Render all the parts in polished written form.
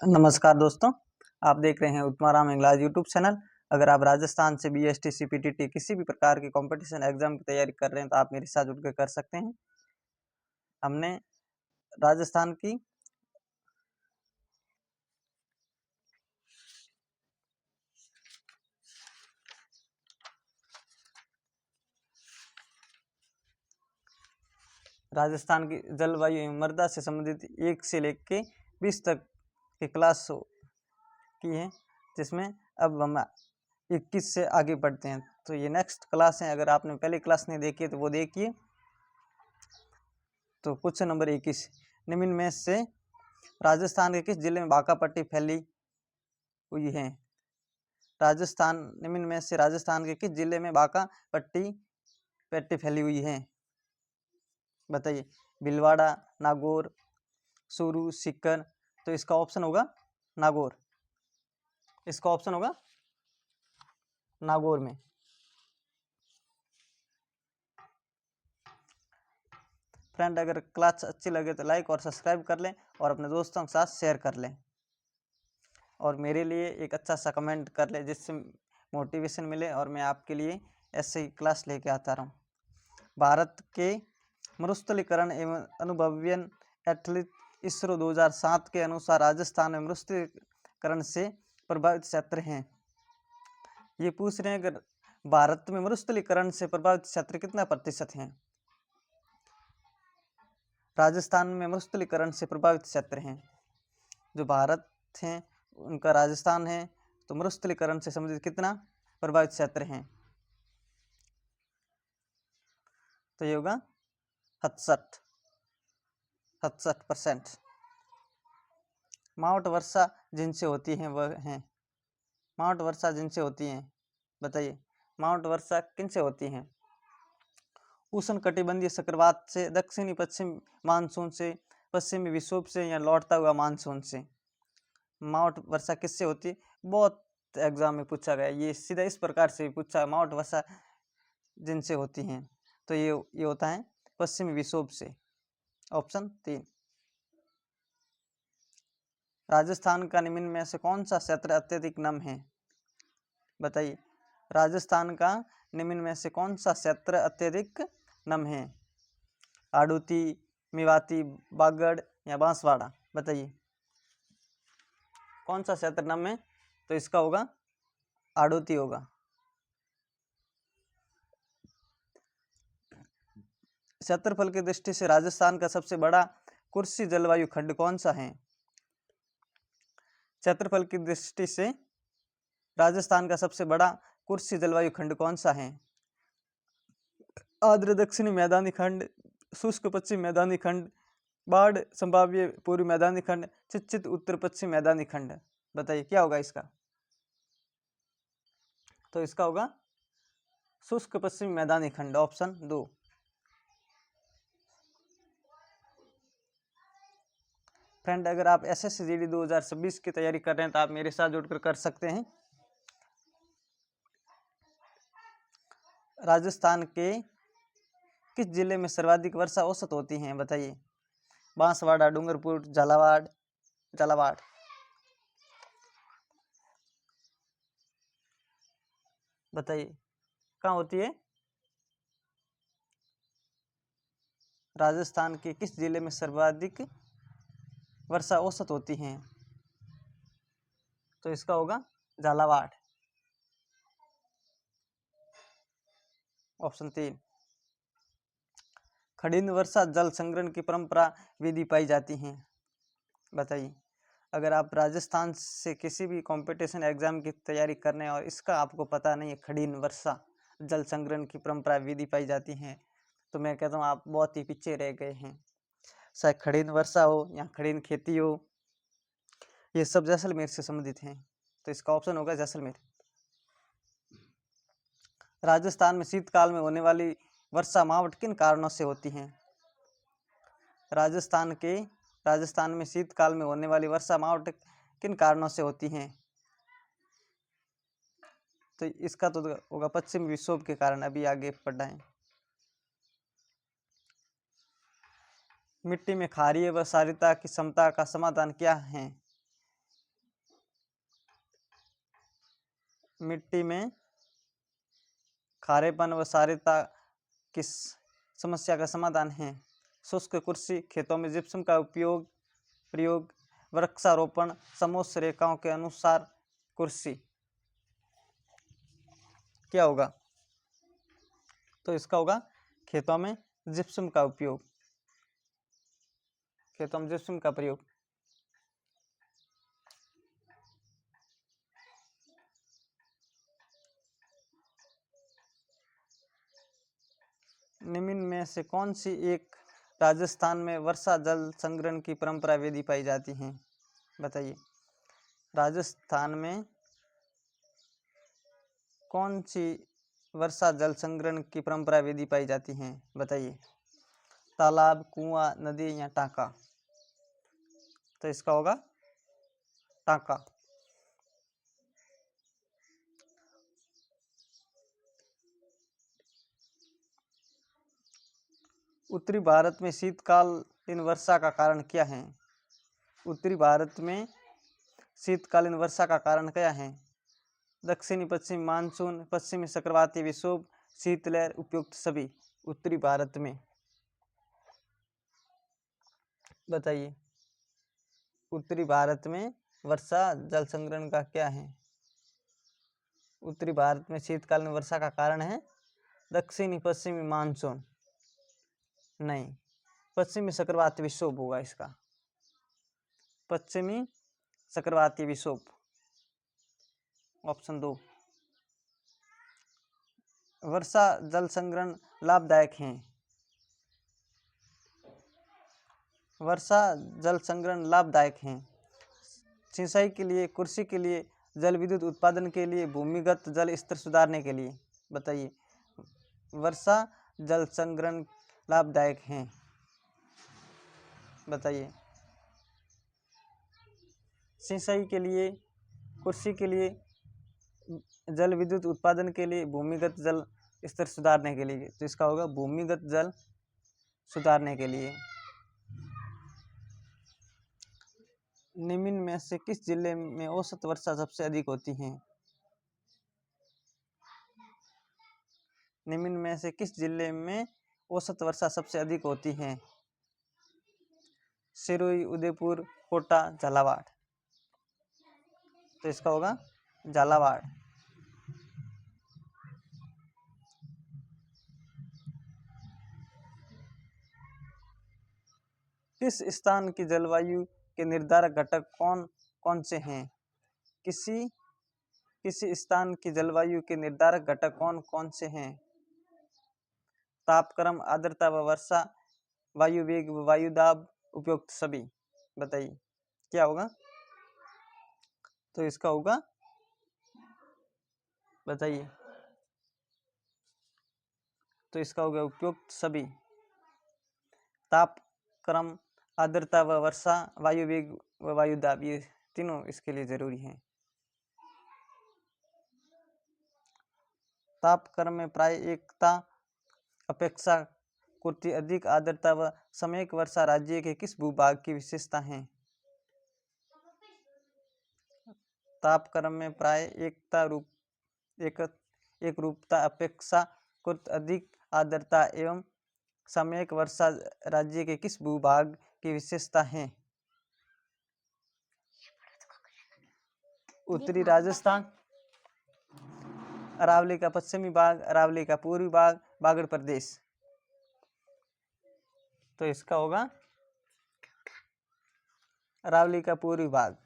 नमस्कार दोस्तों, आप देख रहे हैं उत्तमाराम इंग्लाज यूट्यूब चैनल। अगर आप राजस्थान से बीएसटी सीपीटीटी किसी भी प्रकार की कंपटीशन एग्जाम की तैयारी कर रहे हैं तो आप मेरे साथ जुड़ के कर सकते हैं। हमने राजस्थान की जलवायु एवं मृदा से संबंधित 1 से लेकर 20 तक की क्लास की है, जिसमें अब हम 21 से आगे बढ़ते हैं। तो ये नेक्स्ट क्लास है। अगर आपने पहली क्लास नहीं देखी है तो वो देखिए। तो क्वेश्चन नंबर 21, निम्न में से राजस्थान के किस जिले में बाका पट्टी फैली हुई है? निम्न में से राजस्थान के किस जिले में बाका पट्टी फैली हुई है? बताइए। भीलवाड़ा, नागौर, चूरू, सीकर। तो इसका ऑप्शन होगा नागौर। इसका ऑप्शन होगा नागौर में। फ्रेंड, अगर क्लास अच्छी लगे तो लाइक और सब्सक्राइब कर लें और अपने दोस्तों के साथ शेयर कर लें और मेरे लिए एक अच्छा सा कमेंट कर लें, जिससे मोटिवेशन मिले और मैं आपके लिए ऐसे ही क्लास लेके आता रहूं। भारत के मरुस्थलीकरण एवं अनुभवयन एथलीट इसरो 2007 के अनुसार राजस्थान में मरुस्थलीकरण से प्रभावित क्षेत्र हैं। ये पूछ रहे हैं कि भारत में मरुस्थलीकरण से प्रभावित क्षेत्र कितना प्रतिशत हैं? राजस्थान में मरुस्थलीकरण से प्रभावित क्षेत्र हैं जो भारत हैं, उनका राजस्थान है, तो मरुस्थलीकरण से संबंधित कितना प्रभावित क्षेत्र हैं? तो ये होगा 67%। माउंट वर्षा जिनसे होती हैं वह हैं। माउंट वर्षा जिनसे होती हैं, बताइए। माउंट वर्षा किनसे होती हैं? उष्ण कटिबंधीय चक्रवात से, दक्षिणी पश्चिम मानसून से, पश्चिमी विक्षोभ से या लौटता हुआ मानसून से। माउंट वर्षा किससे होती है? बहुत एग्जाम में पूछा गया, ये सीधा इस प्रकार से पूछा, माउंट वर्षा जिनसे होती हैं। तो ये होता है पश्चिमी विक्षोभ से। ऑप्शन 3। राजस्थान का निम्न में से कौन सा क्षेत्र अत्यधिक नम है? बताइए। राजस्थान का निम्न में से कौन सा क्षेत्र अत्यधिक नम है? आड़ूती, मेवाती, बागड़ या बांसवाड़ा। बताइए कौन सा क्षेत्र नम है? तो इसका होगा आड़ूती होगा। क्षेत्रफल की दृष्टि से राजस्थान का सबसे बड़ा कुर्सी जलवायु खंड कौन सा है? क्षेत्रफल की दृष्टि से राजस्थान का सबसे बड़ा कुर्सी जलवायु खंड कौन सा है? आर्द्र दक्षिणी मैदानी खंड, शुष्क पश्चिम मैदानी खंड, बाढ़ संभाव्य पूर्वी मैदानी खंड, चित उत्तर पश्चिम मैदानी खंड। बताइए क्या होगा इसका? तो इसका होगा शुष्क पश्चिमी मैदानी खंड। ऑप्शन 2। फ्रेंड, अगर आप एसएससी जीडी 2026 की तैयारी कर रहे हैं तो आप मेरे साथ जुड़कर कर सकते हैं। राजस्थान के किस जिले में सर्वाधिक वर्षा औसत होती है? बताइए। बांसवाड़ा, डूंगरपुर, झालावाड़। बताइए कहाँ होती है? राजस्थान के किस जिले में सर्वाधिक वर्षा औसत होती है? तो इसका होगा झालावाड़। ऑप्शन 3। खड़ीन वर्षा जल संग्रहण की परंपरा विधि पाई जाती है। बताइए। अगर आप राजस्थान से किसी भी कंपटीशन एग्जाम की तैयारी करने और इसका आपको पता नहीं है, खड़ीन वर्षा जल संग्रहण की परंपरा विधि पाई जाती है, तो मैं कहता हूँ आप बहुत ही पीछे रह गए हैं। चाहे खड़ीन वर्षा हो या खड़ीन खेती हो, ये सब जैसलमेर से संबंधित हैं। तो इसका ऑप्शन होगा जैसलमेर। राजस्थान में शीतकाल में होने वाली वर्षा मावट किन कारणों से होती है? राजस्थान में शीतकाल में होने वाली वर्षा मावट किन कारणों से होती है? तो इसका तो होगा पश्चिम विक्षोभ के कारण। अभी आगे पढ़ना है। मिट्टी में क्षारीय व क्षारीयता की समता का समाधान क्या है? मिट्टी में खारेपन व क्षारीयता किस समस्या का समाधान है? शुष्क कृषि, खेतों में जिप्सम का प्रयोग, वृक्षारोपण, समोच्च रेखाओं के अनुसार कृषि। क्या होगा? तो इसका होगा खेतों में जिप्सम का उपयोग, खेतों में जिप्सम का प्रयोग। निम्न में से कौन सी एक राजस्थान में वर्षा जल संग्रहण की परंपरा विधि पाई जाती है? बताइए। राजस्थान में कौन सी वर्षा जल संग्रहण की परंपरा विधि पाई जाती है? बताइए। तालाब, कुआं, नदी या टांका? तो इसका होगा टांका। उत्तरी भारत में शीतकालीन वर्षा का कारण क्या है? उत्तरी भारत में शीतकालीन वर्षा का कारण क्या है? दक्षिणी पश्चिमी मानसून, पश्चिमी चक्रवाती विक्षोभ, शीतलहर, उपयुक्त सभी। उत्तरी भारत में बताइए। उत्तरी भारत में वर्षा जल संग्रहण का क्या है? उत्तरी भारत में शीतकालीन वर्षा का कारण है दक्षिणी पश्चिमी मानसून, नहीं, पश्चिमी चक्रवाती विक्षोभ होगा इसका, पश्चिमी चक्रवाती विक्षोभ, ऑप्शन 2। वर्षा जल संग्रहण लाभदायक है। वर्षा जल संग्रहण लाभदायक है सिंचाई के लिए, कृषि के लिए, जल विद्युत उत्पादन के लिए, भूमिगत जल स्तर सुधारने के लिए। बताइए। वर्षा जल संग्रहण लाभदायक है। बताइए। सिंचाई के लिए, कृषि के लिए, जल विद्युत उत्पादन के लिए, भूमिगत जल स्तर सुधारने के लिए। तो इसका होगा भूमिगत जल सुधारने के लिए। निम्न में से किस जिले में औसत वर्षा सबसे अधिक होती है? निम्न में से किस जिले में औसत वर्षा सबसे अधिक होती है? सिरोही, उदयपुर, कोटा, झालावाड़? तो इसका होगा झालावाड़। किस स्थान की जलवायु के निर्धारक घटक कौन कौन से हैं? किसी स्थान की जलवायु के निर्धारक घटक कौन कौन से हैं? तापक्रम, आर्द्रता व वर्षा, वायु वेग व वायु दाब, उपयुक्त सभी। बताइए। क्या होगा? तो इसका होगा, बताइए। तो इसका होगा उपयुक्त सभी। तापक्रम, आर्द्रता व वर्षा, वायु वेग व वायु दाब, ये तीनों इसके लिए जरूरी हैं। तापक्रम में प्राय एकता अपेक्षाकृत अधिक आर्द्रता व सामयिक वर्षा राज्य के किस भूभाग की विशेषता है? तापक्रम में प्राय एक रूपता अपेक्षाकृत अधिक आर्द्रता एवं सामयिक वर्षा राज्य के किस भूभाग की विशेषता है? उत्तरी राजस्थान, अरावली का पश्चिमी भाग, अरावली का पूर्वी भाग, बागड़ प्रदेश। तो इसका होगा अरावली का पूर्वी भाग।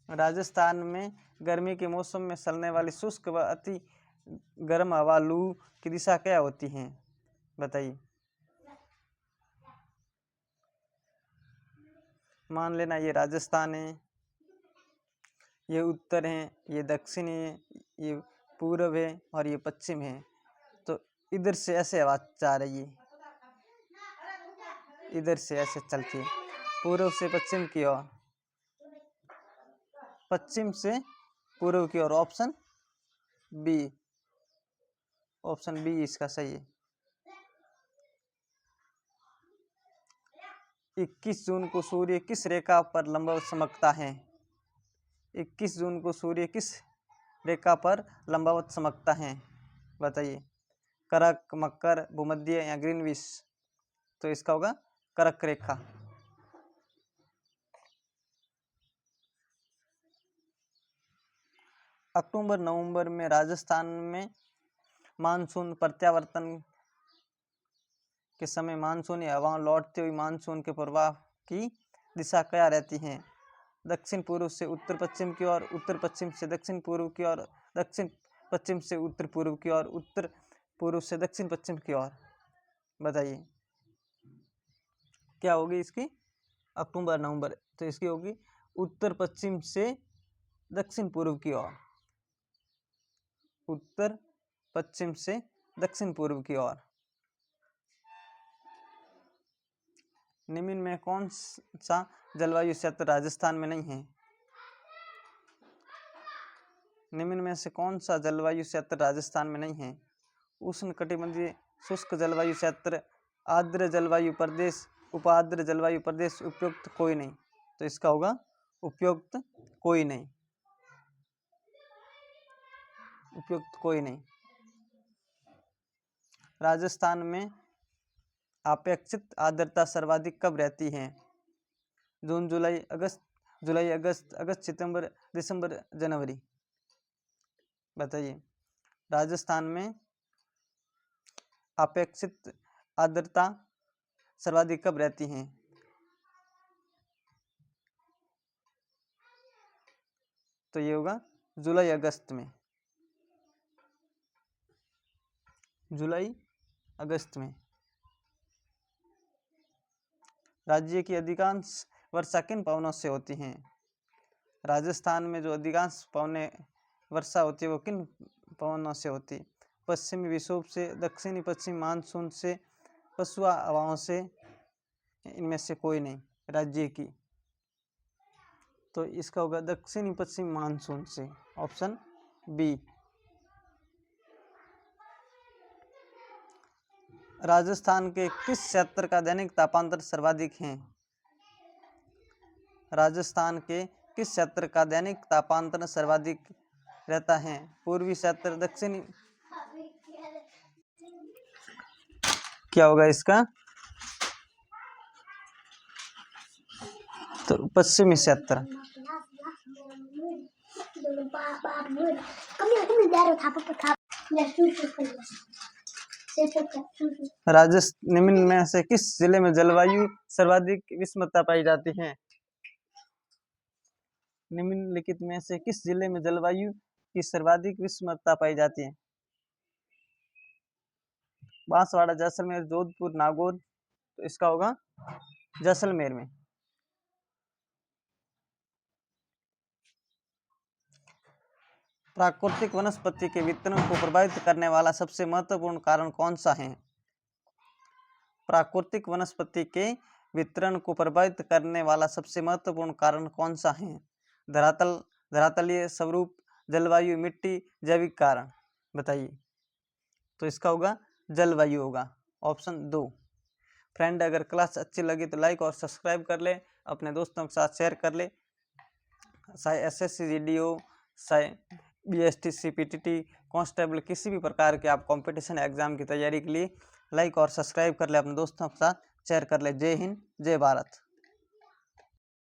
राजस्थान में गर्मी के मौसम में चलने वाली शुष्क व अति गर्म हवा लू की दिशा क्या होती है? बताइए। मान लेना ये राजस्थान है, ये उत्तर है, ये दक्षिण है, ये पूर्व है और ये पश्चिम है। तो इधर से ऐसे हवा जा रही है, इधर से ऐसे चलती है, पूर्व से पश्चिम की ओर, पश्चिम से पूर्व की ओर। ऑप्शन बी, ऑप्शन बी इसका सही है। 21 जून को सूर्य किस रेखा पर लंबवत चमकता है? 21 जून को सूर्य किस रेखा पर लंबवत चमकता है? बताइए। कर्क, मकर, भूमध्य या ग्रीनविच? तो इसका होगा कर्क रेखा। अक्टूबर नवंबर में राजस्थान में मानसून प्रत्यावर्तन के समय मानसूनी हवाओं लौटते हुए मानसून के प्रवाह की दिशा क्या रहती है? दक्षिण पूर्व से उत्तर पश्चिम की ओर, उत्तर पश्चिम से दक्षिण पूर्व की ओर, दक्षिण पश्चिम से उत्तर पूर्व की ओर, उत्तर पूर्व से दक्षिण पश्चिम की ओर। बताइए क्या होगी इसकी? अक्टूबर नवंबर, तो इसकी होगी उत्तर पश्चिम से दक्षिण पूर्व की ओर, उत्तर पश्चिम से दक्षिण पूर्व की ओर। निम्न में कौन सा जलवायु क्षेत्र राजस्थान में नहीं है? निम्न में से कौन सा जलवायु क्षेत्र राजस्थान में नहीं है? उष्णकटिबंधीय शुष्क जलवायु क्षेत्र, आर्द्र जलवायु प्रदेश, उपार्द्र जलवायु प्रदेश, उपयुक्त कोई नहीं। तो इसका होगा उपयुक्त कोई नहीं, उपयुक्त कोई नहीं। राजस्थान में अपेक्षित आर्द्रता सर्वाधिक कब रहती है? जून, जुलाई, अगस्त, अगस्त, सितंबर, दिसंबर, जनवरी। बताइए राजस्थान में अपेक्षित आर्द्रता सर्वाधिक कब रहती है? तो ये होगा जुलाई अगस्त में, जुलाई अगस्त में। राज्य की अधिकांश वर्षा किन पवनों से होती है? राजस्थान में जो अधिकांश पवने वर्षा होती है वो किन पवनों से होती है? पश्चिमी विक्षोभ से, दक्षिणी पश्चिम मानसून से, पछुआ हवाओं से, इनमें से कोई नहीं राज्य की। तो इसका होगा दक्षिणी पश्चिम मानसून से, ऑप्शन बी। राजस्थान के किस क्षेत्र का दैनिक तापांतर सर्वाधिक है? राजस्थान के किस क्षेत्र का दैनिक तापांतर सर्वाधिक रहता है? पूर्वी क्षेत्र, दक्षिणी, क्या होगा इसका? तो पश्चिमी क्षेत्र। निम्न में से किस जिले में जलवायु सर्वाधिक विषमता पाई जाती है? निम्नलिखित में से किस जिले में जलवायु की सर्वाधिक विषमता पाई जाती है? बांसवाड़ा, जैसलमेर, जोधपुर, नागौर। तो इसका होगा जैसलमेर में। प्राकृतिक वनस्पति के वितरण को प्रभावित करने वाला सबसे महत्वपूर्ण कारण कौन सा है? प्राकृतिक वनस्पति के वितरण को प्रभावित करने वाला सबसे महत्वपूर्ण कारण कौन सा है? धरातलीय स्वरूप, जलवायु, मिट्टी, जैविक कारण। बताइए। तो इसका होगा जलवायु होगा, ऑप्शन 2। फ्रेंड अगर क्लास अच्छी लगी तो लाइक और सब्सक्राइब कर ले, अपने दोस्तों के साथ शेयर कर ले। चाहे SSC GDO, चाहे BST CPTT कांस्टेबल, किसी भी प्रकार के आप कंपटीशन एग्जाम की तैयारी के लिए लाइक और सब्सक्राइब कर ले, अपने दोस्तों के साथ शेयर कर ले। जय हिंद, जय भारत।